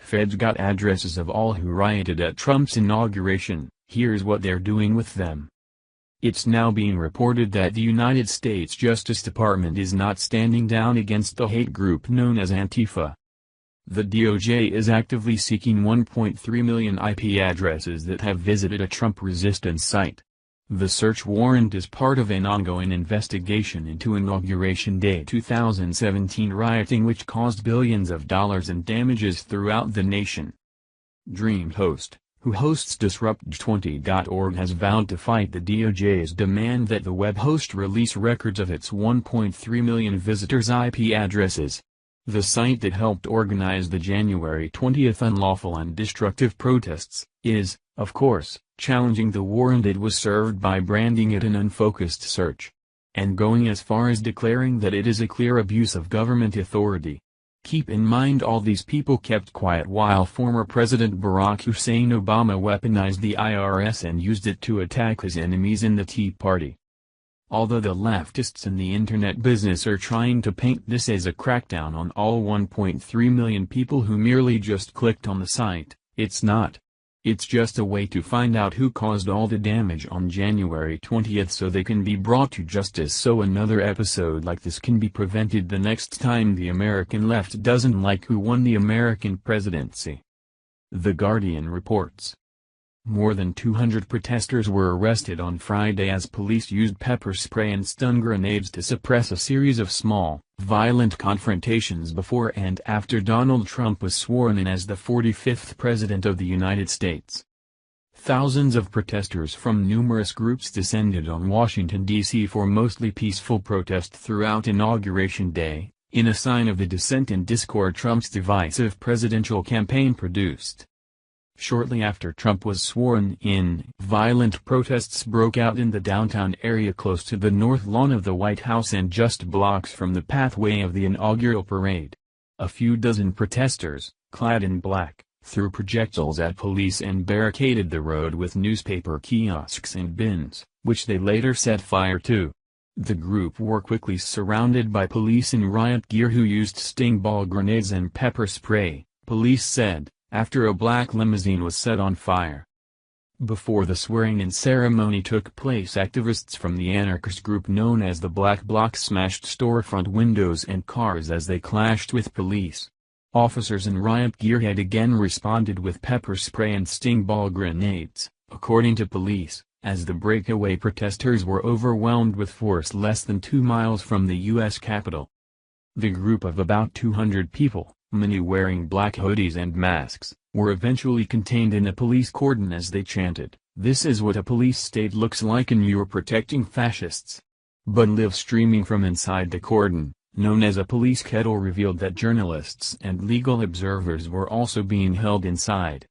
Feds got addresses of all who rioted at Trump's inauguration. Here's what they're doing with them. It's now being reported that the United States Justice Department is not standing down against the hate group known as Antifa. The DOJ is actively seeking 1.3 million IP addresses that have visited a Trump-resistant site. The search warrant is part of an ongoing investigation into Inauguration Day 2017 rioting which caused billions of dollars in damages throughout the nation. DreamHost, who hosts Disrupt20.org, has vowed to fight the DOJ's demand that the web host release records of its 1.3 million visitors' IP addresses. The site that helped organize the January 20th unlawful and destructive protests is, of course, challenging the warrant it was served by branding it an unfocused search, and going as far as declaring that it is a clear abuse of government authority. Keep in mind all these people kept quiet while former President Barack Hussein Obama weaponized the IRS and used it to attack his enemies in the Tea Party. Although the leftists in the internet business are trying to paint this as a crackdown on all 1.3 million people who merely just clicked on the site, it's not. It's just a way to find out who caused all the damage on January 20th so they can be brought to justice so another episode like this can be prevented the next time the American left doesn't like who won the American presidency. The Guardian reports. More than 200 protesters were arrested on Friday as police used pepper spray and stun grenades to suppress a series of small, violent confrontations before and after Donald Trump was sworn in as the 45th President of the United States. Thousands of protesters from numerous groups descended on Washington, D.C. for mostly peaceful protest throughout Inauguration Day, in a sign of the dissent and discord Trump's divisive presidential campaign produced. Shortly after Trump was sworn in, violent protests broke out in the downtown area close to the north lawn of the White House and just blocks from the pathway of the inaugural parade. A few dozen protesters, clad in black, threw projectiles at police and barricaded the road with newspaper kiosks and bins, which they later set fire to. The group were quickly surrounded by police in riot gear who used sting ball grenades and pepper spray, police said, after a black limousine was set on fire. Before the swearing-in ceremony took place, activists from the anarchist group known as the Black Bloc smashed storefront windows and cars as they clashed with police. Officers in riot gear had again responded with pepper spray and sting ball grenades, according to police, as the breakaway protesters were overwhelmed with force less than 2 miles from the U.S. Capitol. The group of about 200 people, many wearing black hoodies and masks, were eventually contained in a police cordon as they chanted, "This is what a police state looks like and you're protecting fascists." But live streaming from inside the cordon, known as a police kettle, revealed that journalists and legal observers were also being held inside.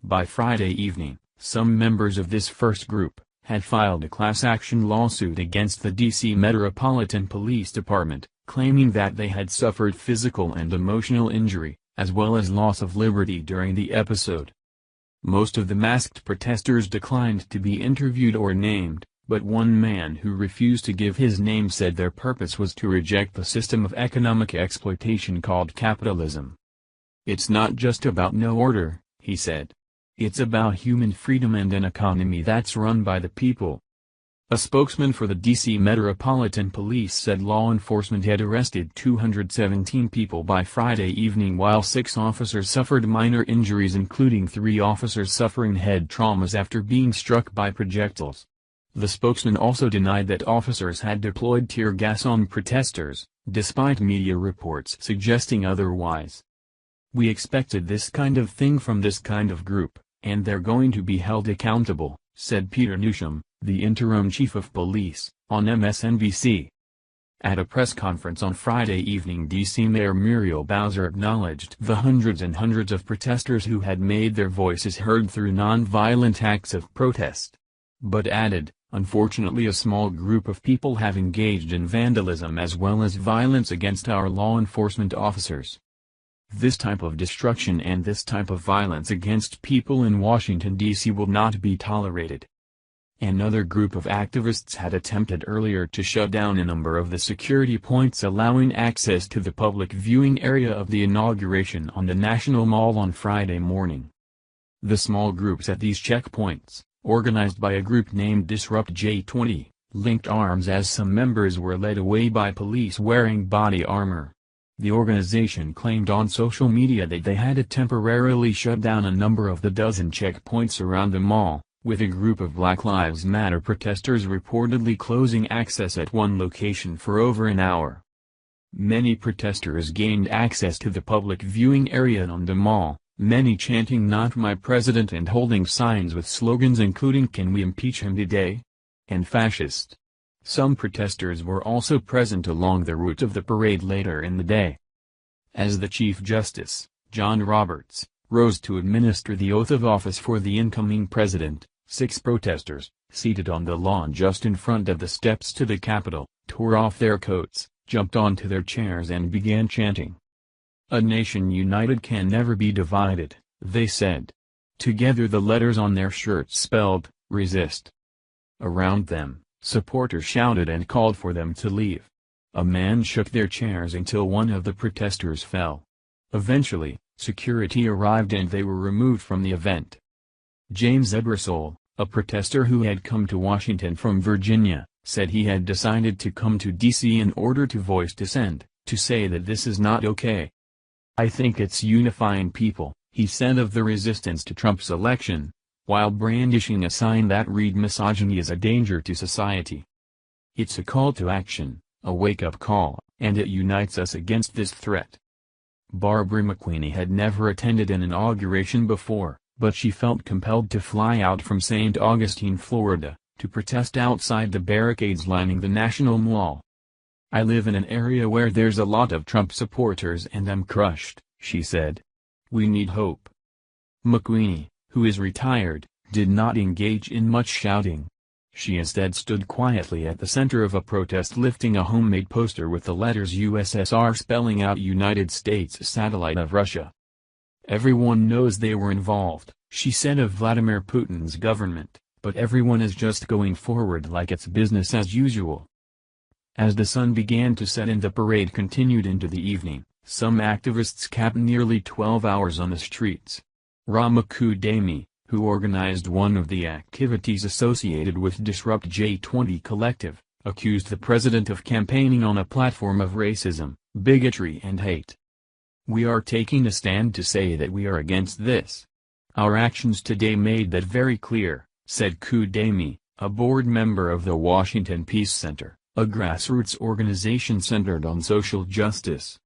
By Friday evening, some members of this first group had filed a class action lawsuit against the D.C. Metropolitan Police Department, claiming that they had suffered physical and emotional injury, as well as loss of liberty during the episode. Most of the masked protesters declined to be interviewed or named, but one man who refused to give his name said their purpose was to reject the system of economic exploitation called capitalism. "It's not just about no order," he said. "It's about human freedom and an economy that's run by the people." A spokesman for the D.C. Metropolitan Police said law enforcement had arrested 217 people by Friday evening while 6 officers suffered minor injuries, including 3 officers suffering head traumas after being struck by projectiles. The spokesman also denied that officers had deployed tear gas on protesters, despite media reports suggesting otherwise. "We expected this kind of thing from this kind of group, and they're going to be held accountable," said Peter Newsham, the interim chief of police, on MSNBC. At a press conference on Friday evening, D.C. Mayor Muriel Bowser acknowledged the hundreds and hundreds of protesters who had made their voices heard through non-violent acts of protest. But added, "Unfortunately, a small group of people have engaged in vandalism as well as violence against our law enforcement officers. This type of destruction and this type of violence against people in Washington, D.C. will not be tolerated." Another group of activists had attempted earlier to shut down a number of the security points allowing access to the public viewing area of the inauguration on the National Mall on Friday morning. The small groups at these checkpoints, organized by a group named Disrupt J20, linked arms as some members were led away by police wearing body armor. The organization claimed on social media that they had temporarily shut down a number of the dozen checkpoints around the mall, with a group of Black Lives Matter protesters reportedly closing access at one location for over an hour. Many protesters gained access to the public viewing area on the mall, many chanting "Not My President" and holding signs with slogans including "Can we impeach him today?" and "Fascist." Some protesters were also present along the route of the parade later in the day. As the Chief Justice, John Roberts, rose to administer the oath of office for the incoming president, 6 protesters, seated on the lawn just in front of the steps to the Capitol, tore off their coats, jumped onto their chairs and began chanting. "A nation united can never be divided," they said. Together the letters on their shirts spelled, "Resist." Around them, supporters shouted and called for them to leave. A man shook their chairs until one of the protesters fell. Eventually, security arrived and they were removed from the event. James Ebersole, a protester who had come to Washington from Virginia, said he had decided to come to D.C. in order to voice dissent, to say that this is not okay. "I think it's unifying people," he said of the resistance to Trump's election, while brandishing a sign that read "Misogyny is a danger to society." "It's a call to action, a wake-up call, and it unites us against this threat." Barbara McQueenie had never attended an inauguration before, but she felt compelled to fly out from St. Augustine, Florida, to protest outside the barricades lining the National Mall. "I live in an area where there's a lot of Trump supporters and I'm crushed," she said. "We need hope." McQueenie, who is retired, did not engage in much shouting. She instead stood quietly at the center of a protest lifting a homemade poster with the letters USSR spelling out United States Satellite of Russia. "Everyone knows they were involved," she said of Vladimir Putin's government, "but everyone is just going forward like it's business as usual." As the sun began to set and the parade continued into the evening, some activists camped nearly 12 hours on the streets. Ramakudemi, who organized one of the activities associated with Disrupt J20 Collective, accused the president of campaigning on a platform of racism, bigotry and hate. "We are taking a stand to say that we are against this. Our actions today made that very clear," said Kudemi, a board member of the Washington Peace Center, a grassroots organization centered on social justice.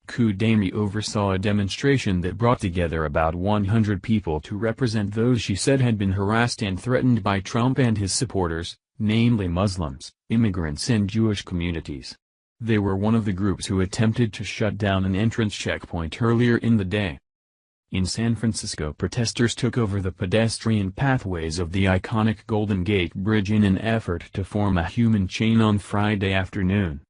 Kudemi oversaw a demonstration that brought together about 100 people to represent those she said had been harassed and threatened by Trump and his supporters, namely Muslims, immigrants and Jewish communities. They were one of the groups who attempted to shut down an entrance checkpoint earlier in the day. In San Francisco, protesters took over the pedestrian pathways of the iconic Golden Gate Bridge in an effort to form a human chain on Friday afternoon.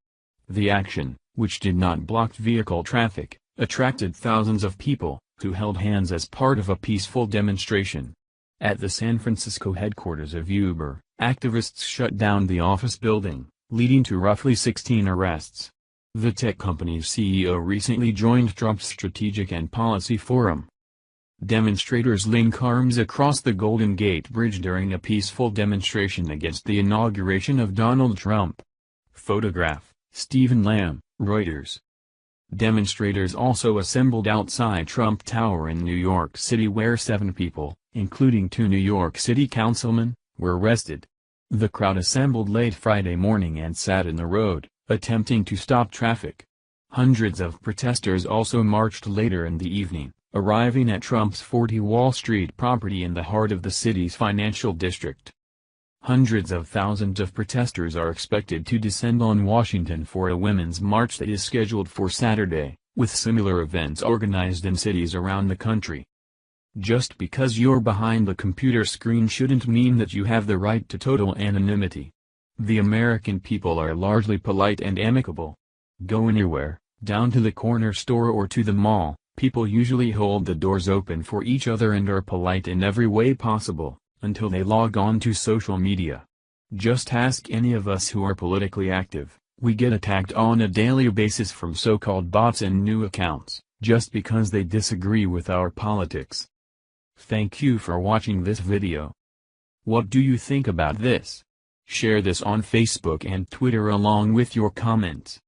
The action, which did not block vehicle traffic, attracted thousands of people, who held hands as part of a peaceful demonstration. At the San Francisco headquarters of Uber, activists shut down the office building, leading to roughly 16 arrests. The tech company's CEO recently joined Trump's Strategic and Policy Forum. Demonstrators linked arms across the Golden Gate Bridge during a peaceful demonstration against the inauguration of Donald Trump. Photograph, Stephen Lamb, Reuters. Demonstrators also assembled outside Trump Tower in New York City where 7 people, including 2 New York City councilmen, were arrested. The crowd assembled late Friday morning and sat in the road, attempting to stop traffic. Hundreds of protesters also marched later in the evening, arriving at Trump's 40 Wall Street property in the heart of the city's financial district. Hundreds of thousands of protesters are expected to descend on Washington for a women's march that is scheduled for Saturday, with similar events organized in cities around the country. Just because you're behind the computer screen shouldn't mean that you have the right to total anonymity. The American people are largely polite and amicable. Go anywhere, down to the corner store or to the mall, people usually hold the doors open for each other and are polite in every way possible, until they log on to social media. Just ask any of us who are politically active, we get attacked on a daily basis from so-called bots and new accounts, just because they disagree with our politics. Thank you for watching this video. What do you think about this? Share this on Facebook and Twitter along with your comments.